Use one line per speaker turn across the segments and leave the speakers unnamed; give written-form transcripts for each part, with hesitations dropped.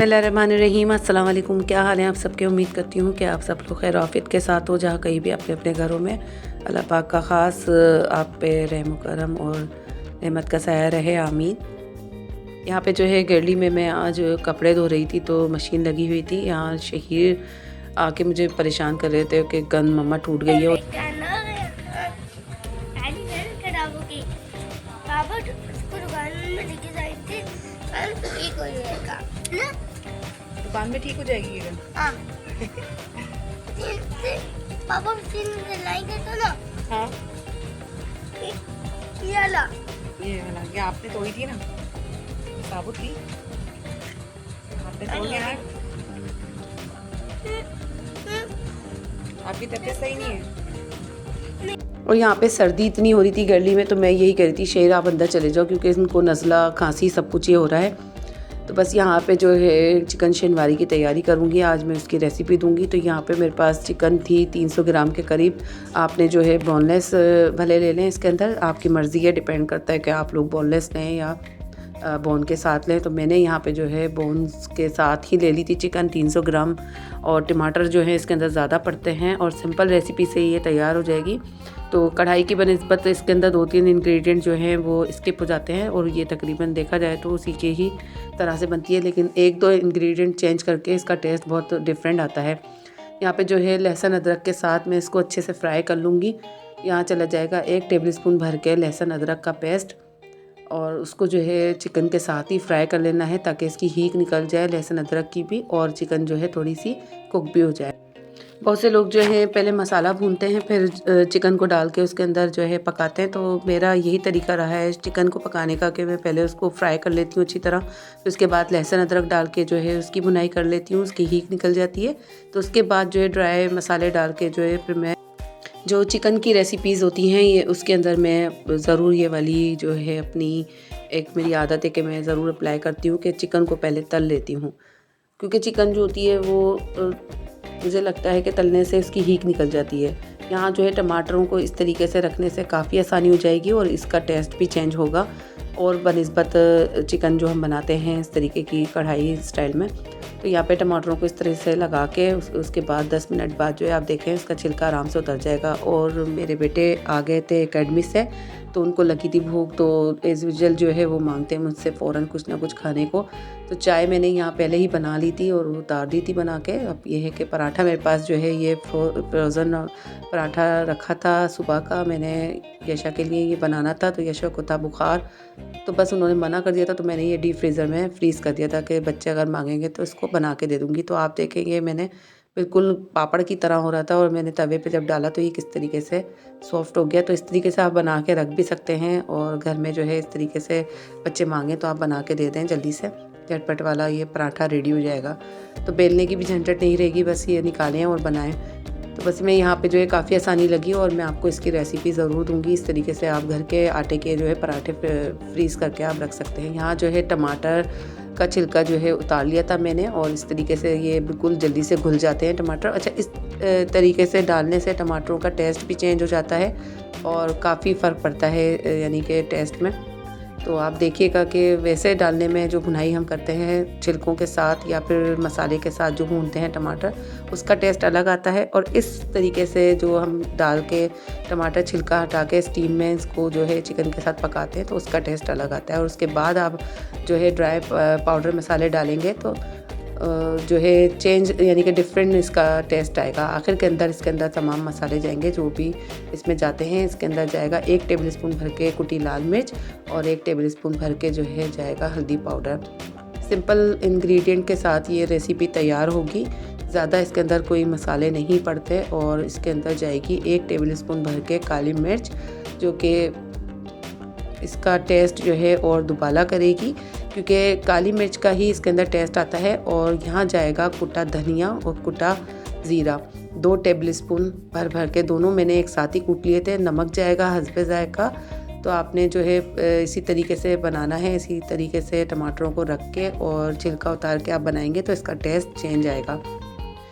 बिस्मिल्लाहिर्रहमानिर्रहीम। अस्सलाम वालेकुम। क्या हाल है आप सबके। उम्मीद करती हूँ कि आप सब लोग खैर आफियत के साथ हो, जहाँ कहीं भी अपने अपने घरों में। अल्लाह पाक का ख़ास आप पे रहम करम और रहमत का साया रहे, आमीन। यहाँ पे जो है गली में मैं आज कपड़े धो रही थी तो मशीन लगी हुई थी। यहाँ शहीर आके मुझे परेशान कर रहे थे कि गन मम्मा टूट गई है।
दुकान में ठीक हो जाएगी ये।
हाँ। पापा मशीन लाएंगे तो ना।
हाँ।
ये वाला
ये आपने तोड़ी थी ना, साबुत थी, आपने तोड़ लिया है। आपकी तबीयत सही नहीं है।
और यहाँ पे सर्दी इतनी हो रही थी गर्ली में, तो मैं यही कह रही थी शेर आप अंदर चले जाओ, क्योंकि इनको नज़ला खांसी सब कुछ ये हो रहा है। तो बस यहाँ पे जो है चिकन शनवारी की तैयारी करूँगी। आज मैं उसकी रेसिपी दूँगी। तो यहाँ पे मेरे पास चिकन थी 300 ग्राम के करीब। आपने जो है बोनलेस भले ले लें, इसके अंदर आपकी मर्ज़ी है, डिपेंड करता है कि आप लोग बोनलेस लें या बोन के साथ लें। तो मैंने यहाँ पे जो है बोन्स के साथ ही ले ली थी चिकन 300 ग्राम। और टमाटर जो है इसके अंदर ज़्यादा पड़ते हैं और सिंपल रेसिपी से ये तैयार हो जाएगी। तो कढ़ाई की बनिस्बत इसके अंदर 2-3 इंग्रेडिएंट जो हैं वो स्किप हो जाते हैं और ये तकरीबन देखा जाए तो उसी के ही तरह से बनती है, लेकिन 1-2 इंग्रेडिएंट चेंज करके इसका टेस्ट बहुत डिफरेंट आता है। यहाँ पे जो है लहसुन अदरक के साथ मैं इसको अच्छे से फ्राई कर लूँगी। यहाँ चला जाएगा 1 टेबलस्पून भर के लहसुन अदरक का पेस्ट, और उसको जो है चिकन के साथ ही फ्राई कर लेना है ताकि इसकी हीक निकल जाए लहसुन अदरक की भी, और चिकन जो है थोड़ी सी कुक भी हो जाए। बहुत से लोग जो है पहले मसाला भूनते हैं फिर चिकन को डाल के उसके अंदर जो है पकाते हैं। तो मेरा यही तरीका रहा है चिकन को पकाने का कि मैं पहले उसको फ्राई कर लेती हूँ अच्छी तरह, फिर उसके बाद लहसुन अदरक डाल के जो है उसकी भुनाई कर लेती हूँ, उसकी हीक निकल जाती है। तो उसके बाद जो है ड्राई मसाले डाल के जो है फिर मैं जो चिकन की रेसिपीज़ होती हैं ये उसके अंदर मैं ज़रूर ये वाली जो है अपनी एक मेरी आदत है कि मैं ज़रूर अप्लाई करती हूँ कि चिकन को पहले तल लेती हूँ, क्योंकि चिकन जो होती है वो मुझे लगता है कि तलने से इसकी हीक निकल जाती है। यहाँ जो है टमाटरों को इस तरीके से रखने से काफ़ी आसानी हो जाएगी और इसका टेस्ट भी चेंज होगा। और बनिस्बत चिकन जो हम बनाते हैं इस तरीके की कढ़ाई स्टाइल में, तो यहाँ पे टमाटरों को इस तरह से लगा के उसके बाद 10 मिनट बाद जो है आप देखें इसका छिलका आराम से उतर जाएगा। और मेरे बेटे आ गए थे एकेडमी से, तो उनको लगी थी भूख, तो एज़ यूजुअल जो है वो मांगते हैं मुझसे फ़ौरन कुछ ना कुछ खाने को। तो चाय मैंने यहाँ पहले ही बना ली थी और उतार दी थी बना के। अब ये है कि पराठा मेरे पास जो है ये फ्रोज़न पराठा रखा था सुबह का, मैंने यशा के लिए ये बनाना था, तो यशा को था बुखार, तो बस उन्होंने मना कर दिया था, तो मैंने ये डीप फ्रीज़र में फ्रीज़ कर दिया था कि बच्चे अगर मांगेंगे तो इसको बना के दे दूँगी। तो आप देखेंगे मैंने बिल्कुल पापड़ की तरह हो रहा था, और मैंने तवे पे जब डाला तो ये किस तरीके से सॉफ्ट हो गया। तो इस तरीके से आप बना के रख भी सकते हैं, और घर में जो है इस तरीके से बच्चे मांगे तो आप बना के दे दें, जल्दी से झटपट वाला ये पराठा रेडी हो जाएगा। तो बेलने की भी झंझट नहीं रहेगी, बस ये निकालें और बनाएं। तो बस मैं यहाँ पे जो है काफ़ी आसानी लगी, और मैं आपको इसकी रेसिपी ज़रूर दूंगी। इस तरीके से आप घर के आटे के जो है पराठे फ्रीज़ करके आप रख सकते हैं। यहाँ जो है टमाटर का छिलका जो है उतार लिया था मैंने, और इस तरीके से ये बिल्कुल जल्दी से घुल जाते हैं टमाटर। अच्छा, इस तरीके से डालने से टमाटरों का टेस्ट भी चेंज हो जाता है और काफ़ी फ़र्क पड़ता है यानी कि टेस्ट में। तो आप देखिएगा कि वैसे डालने में जो भुनाई हम करते हैं छिलकों के साथ या फिर मसाले के साथ जो भूनते हैं टमाटर, उसका टेस्ट अलग आता है। और इस तरीके से जो हम डाल के टमाटर छिलका हटा के स्टीम में इसको जो है चिकन के साथ पकाते हैं तो उसका टेस्ट अलग आता है। और उसके बाद आप जो है ड्राई पाउडर मसाले डालेंगे तो जो है चेंज यानी कि डिफरेंट इसका टेस्ट आएगा। आखिर के अंदर इसके अंदर तमाम मसाले जाएंगे जो भी इसमें जाते हैं। इसके अंदर जाएगा 1 टेबलस्पून भर के कुटी लाल मिर्च और 1 टेबलस्पून भर के जो है जाएगा हल्दी पाउडर। सिंपल इंग्रेडिएंट के साथ ये रेसिपी तैयार होगी, ज़्यादा इसके अंदर कोई मसाले नहीं पड़ते। और इसके अंदर जाएगी 1 टेबलस्पून भर के काली मिर्च, जो कि इसका टेस्ट जो है और दुबाला करेगी, क्योंकि काली मिर्च का ही इसके अंदर टेस्ट आता है। और यहाँ जाएगा कुटा धनिया और कुटा ज़ीरा, 2 टेबलस्पून भर के, दोनों मैंने एक साथ ही कूट लिए थे। नमक जाएगा हस्बे ज़ायक़ा। तो आपने जो है इसी तरीके से बनाना है, इसी तरीके से टमाटरों को रख के और छिलका उतार के आप बनाएंगे तो इसका टेस्ट चेंज आएगा।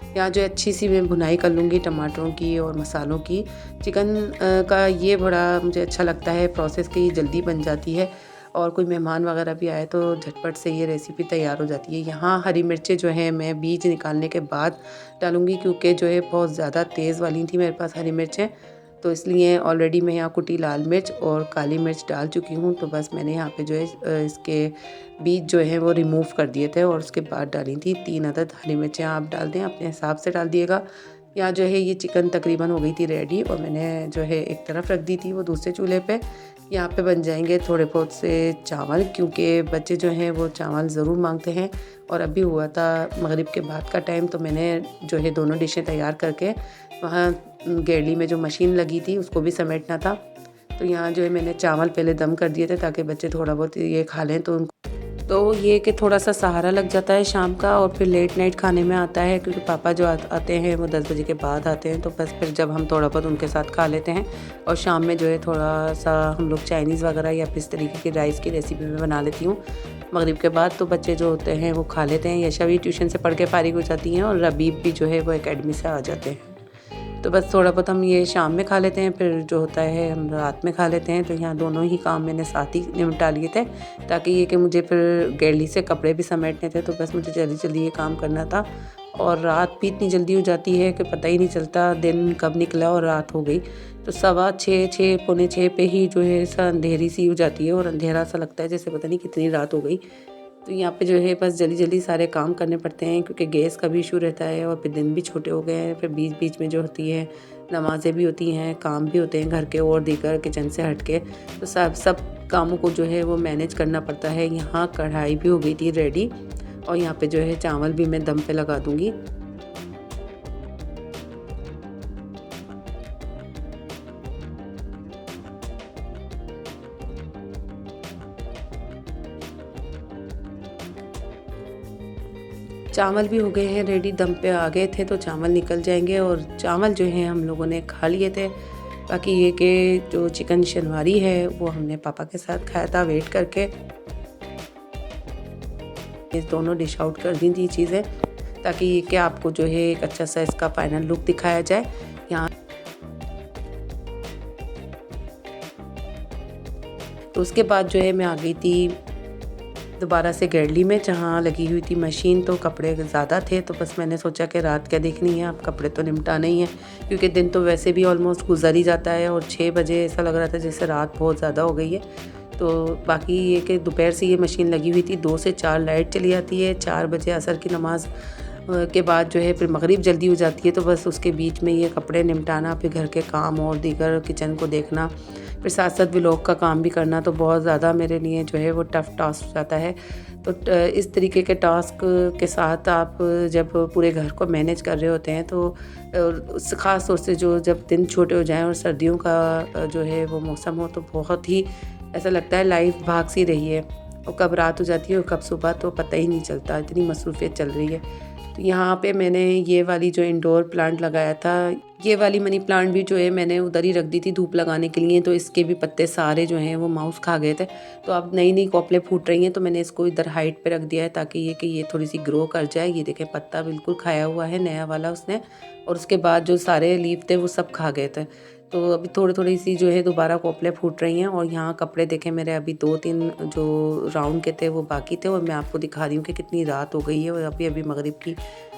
यहाँ जो अच्छी सी मैं भुनाई कर लूँगी टमाटरों की और मसालों की। चिकन का ये बड़ा मुझे अच्छा लगता है प्रोसेस कि ये जल्दी बन जाती है और कोई मेहमान वगैरह भी आए तो झटपट से ये रेसिपी तैयार हो जाती है। यहाँ हरी मिर्चें जो है मैं बीज निकालने के बाद डालूँगी, क्योंकि जो है बहुत ज़्यादा तेज़ वाली थी मेरे पास हरी मिर्चें, तो इसलिए ऑलरेडी मैं यहाँ कुटी लाल मिर्च और काली मिर्च डाल चुकी हूँ। तो बस मैंने यहाँ पे जो है इसके बीज जो है वो रिमूव कर दिए थे और उसके बाद डाली थी 3 अदद हरी मिर्चें। आप डाल दें, अपने हिसाब से डाल दिएगा। यहाँ जो है ये चिकन तकरीबन हो गई थी रेडी और मैंने जो है एक तरफ रख दी थी वो दूसरे चूल्हे पे। यहाँ पे बन जाएंगे थोड़े बहुत से चावल, क्योंकि बच्चे जो हैं वो चावल ज़रूर मांगते हैं। और अभी हुआ था मगरिब के बाद का टाइम, तो मैंने जो है दोनों डिशें तैयार करके वहाँ गेरली में जो मशीन लगी थी उसको भी समेटना था। तो यहाँ जो है मैंने चावल पहले दम कर दिए थे ताकि बच्चे थोड़ा बहुत ये खा लें, तो ये कि थोड़ा सा सहारा लग जाता है शाम का और फिर लेट नाइट खाने में आता है, क्योंकि पापा जो आते हैं वो 10 बजे के बाद आते हैं। तो बस फिर जब हम थोड़ा बहुत उनके साथ खा लेते हैं और शाम में जो है थोड़ा सा हम लोग चाइनीज़ वगैरह या फिर इस तरीके की राइस की रेसिपी में बना लेती हूँ मगरिब के बाद। तो बच्चे जो होते हैं वो खा लेते हैं। यशा भी ट्यूशन से पढ़ के फारिग हो जाती हैं और रबीब भी जो है वो एकेडमी से आ जाते हैं। तो बस थोड़ा बहुत हम ये शाम में खा लेते हैं, फिर जो होता है हम रात में खा लेते हैं। तो यहाँ दोनों ही काम मैंने साथ ही निपटा लिए थे, ताकि ये कि मुझे फिर गेरली से कपड़े भी समेटने थे, तो बस मुझे जल्दी जल्दी ये काम करना था। और रात भी इतनी जल्दी हो जाती है कि पता ही नहीं चलता दिन कब निकला और रात हो गई। तो 6:15 पौने 6 पे ही जो है अंधेरी सी हो जाती है और अंधेरा सा लगता है जैसे पता नहीं कितनी रात हो गई। तो यहाँ पे जो है बस जल्दी जल्दी सारे काम करने पड़ते हैं, क्योंकि गैस का भी इशू रहता है और फिर दिन भी छोटे हो गए हैं। फिर बीच बीच में जो होती है नमाज़ें भी होती हैं, काम भी होते हैं घर के और दीगर किचन से हट के, तो सब कामों को जो है वो मैनेज करना पड़ता है। यहाँ कढ़ाई भी हो गई थी रेडी और यहाँ पे जो है चावल भी मैं दम पे लगा दूँगी। चावल भी हो गए हैं रेडी, दम पे आ गए थे तो चावल निकल जाएंगे। और चावल जो है हम लोगों ने खा लिए थे। बाकी ये कि जो चिकन शनवारी है वो हमने पापा के साथ खाया था वेट करके। ये दोनों डिश आउट कर दी थी चीज़ें, ताकि ये कि आपको जो है एक अच्छा सा इसका फाइनल लुक दिखाया जाए। यहाँ तो उसके बाद जो है मैं आ गई थी दोबारा से गेरली में, जहाँ लगी हुई थी मशीन। तो कपड़े ज़्यादा थे तो बस मैंने सोचा कि रात क्या देखनी है, अब कपड़े तो निपटाना ही है, क्योंकि दिन तो वैसे भी ऑलमोस्ट गुजर ही जाता है और 6 बजे ऐसा लग रहा था जैसे रात बहुत ज़्यादा हो गई है। तो बाकी ये कि दोपहर से ये मशीन लगी हुई थी, 2 से 4 लाइट चली जाती है। 4 बजे असर की नमाज के बाद जो है फिर मगरिब जल्दी हो जाती है। तो बस उसके बीच में ये कपड़े निपटाना, फिर घर के काम और दीगर किचन को देखना, फिर साथ साथ व्लॉग का काम भी करना, तो बहुत ज़्यादा मेरे लिए जो है वो टफ़ टास्क हो जाता है। तो इस तरीके के टास्क के साथ आप जब पूरे घर को मैनेज कर रहे होते हैं तो ख़ास तौर से जो जब दिन छोटे हो जाएं और सर्दियों का जो है वो मौसम हो, तो बहुत ही ऐसा लगता है लाइफ भाग सी रही है और कब रात हो जाती है और कब सुबह तो पता ही नहीं चलता, इतनी मसरूफियत चल रही है। तो यहाँ पे मैंने ये वाली जो इंडोर प्लांट लगाया था, ये वाली मनी प्लांट भी जो है मैंने उधर ही रख दी थी धूप लगाने के लिए। तो इसके भी पत्ते सारे जो हैं वो माउस खा गए थे। तो अब नई नई कोपलें फूट रही हैं, तो मैंने इसको इधर हाइट पे रख दिया है ताकि ये थोड़ी सी ग्रो कर जाए। ये देखें पत्ता बिल्कुल खाया हुआ है नया वाला उसने, और उसके बाद जो सारे लीफ थे वो सब खा गए थे। तो अभी थोड़ी सी जो है दोबारा कोपलें फूट रही हैं। और यहाँ कपड़े देखें मेरे अभी 2-3 जो राउंड के थे वो बाकी थे, और मैं आपको दिखा रही हूँ कि कितनी रात हो गई है। और अभी मगरिब की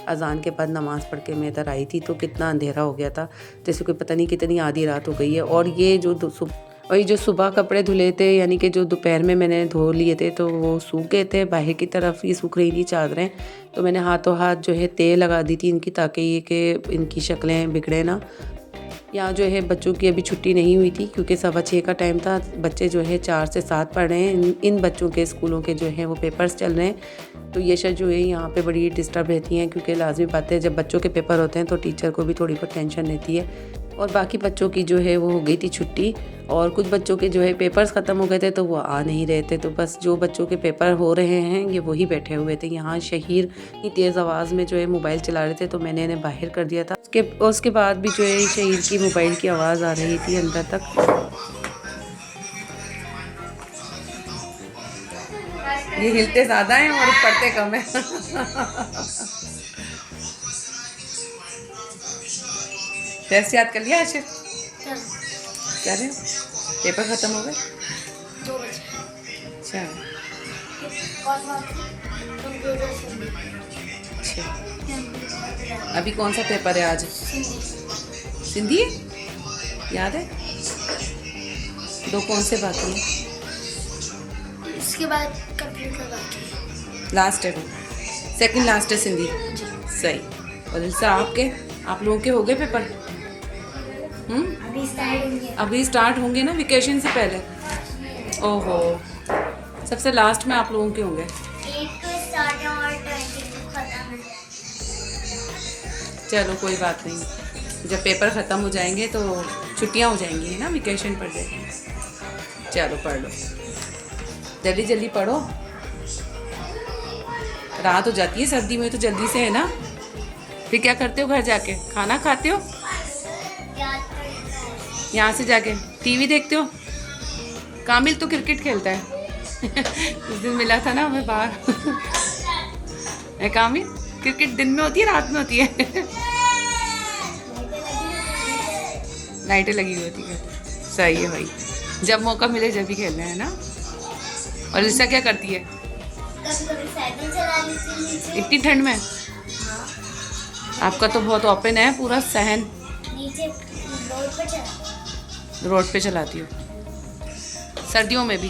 अजान के बाद नमाज़ पढ़ के मैं इधर आई थी तो कितना अंधेरा हो गया था, जैसे कोई पता नहीं कितनी आधी रात हो गई है। और ये जो सुबह कपड़े धुले थे, यानी कि जो दोपहर में मैंने धो लिए थे, तो वो सूख गए थे बाहर की तरफ, ये सूख रही थी चादरें। तो मैंने हाथों हाथ जो है तेल लगा दी थी इनकी, ताकि ये कि इनकी शक्लें बिगड़े ना। यहाँ जो है बच्चों की अभी छुट्टी नहीं हुई थी, क्योंकि 6:15 का टाइम था। बच्चे जो है 4 से 7 पढ़ रहे हैं। इन बच्चों के स्कूलों के जो है वो पेपर्स चल रहे हैं। तो ये शर जो है यहाँ पे बड़ी डिस्टर्ब रहती हैं, क्योंकि लाजमी बात है जब बच्चों के पेपर होते हैं तो टीचर को भी थोड़ी बहुत टेंशन रहती है। और बाकी बच्चों की जो है वो हो गई थी छुट्टी, और कुछ बच्चों के जो है पेपर्स ख़त्म हो गए थे तो वो आ नहीं रहे थे। तो बस जो बच्चों के पेपर हो रहे हैं ये वही बैठे हुए थे। यहाँ शहीर इतनी तेज़ आवाज़ में जो है मोबाइल चला रहे थे, तो मैंने इन्हें बाहर कर दिया था। उसके बाद भी जो है शहीर की मोबाइल की आवाज़ आ रही थी अंदर तक। ये हिलते ज़्यादा हैं और पढ़ते कम है। टेस्ट याद कर लिया आशिफ? क्या रहे हो? पेपर ख़त्म हो गए?
2 बजे।
अच्छा अच्छा। अभी कौन सा पेपर है आज? सिंधी है? याद है? दो कौन से बाकी हैं?
इसके बाद कंप्यूटर बाकी।
लास्ट है वो, सेकंड लास्ट है सिंधी। सही। और इल्सा आप लोगों के हो गए पेपर?
अभी स्टार्ट होंगे।
अभी स्टार्ट होंगे ना, वेकेशन से पहले। ओहो, सबसे लास्ट में आप लोगों के होंगे।
8 को स्टार्ट है और 20 को खत्म है।
चलो कोई बात नहीं, जब पेपर ख़त्म हो जाएंगे तो छुट्टियां हो जाएंगी, है ना, वेकेशन पड़ जाएगी। चलो पढ़ लो, जल्दी जल्दी पढ़ो, रात हो जाती है सर्दी में तो जल्दी से, है ना। फिर क्या करते हो घर जाके? खाना खाते हो? यहाँ से जाके टीवी देखते हो? कामिल तो क्रिकेट खेलता है उस दिन मिला था ना हमें बाहर है कामिल? क्रिकेट दिन में होती है रात में होती है? लाइटें लगी हुई होती है। सही है भाई, जब मौका मिले जब भी खेलना है ना। और लिसा क्या करती है
साइकिल चला लेती नीचे।
इतनी ठंड में? आपका तो बहुत ओपन है पूरा सहन।
नीचे रोड पर चला।
रोड पे चलाती हो सर्दियों में भी?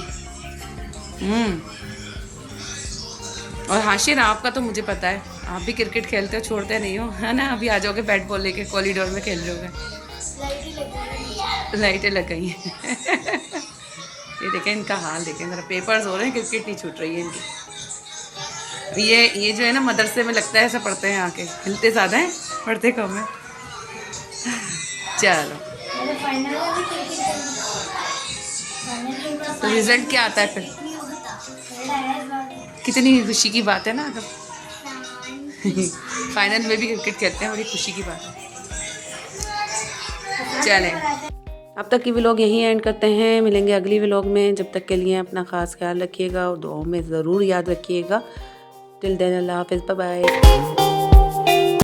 और हाशिर आपका तो मुझे पता है, आप भी क्रिकेट खेलते हो, छोड़ते नहीं हो, है ना। अभी आ जाओगे बैट बॉल लेके कॉरिडोर में खेल रहे होगे। लाइटें लग गई हैं ये देखें इनका हाल, देखें मेरा पेपर्स हो रहे हैं, क्रिकेट नहीं छूट रही है इनकी। ये जो है ना मदरसे में लगता है ऐसा पढ़ते हैं आके, हिलते ज़्यादा हैं पढ़ते कम है। चलो तो रिजल्ट क्या आता है फिर? कितनी खुशी की बात है ना अगर फाइनल में भी क्रिकेट खेलते हैं, बड़ी खुशी की बात है। चलें, अब तक की व्लॉग यहीं एंड करते हैं, मिलेंगे अगली व्लॉग में। जब तक के लिए अपना ख़ास ख्याल रखिएगा और दुआओं में ज़रूर याद रखिएगा। टिल देन अल्लाह हाफ़िज़, बाय बाय।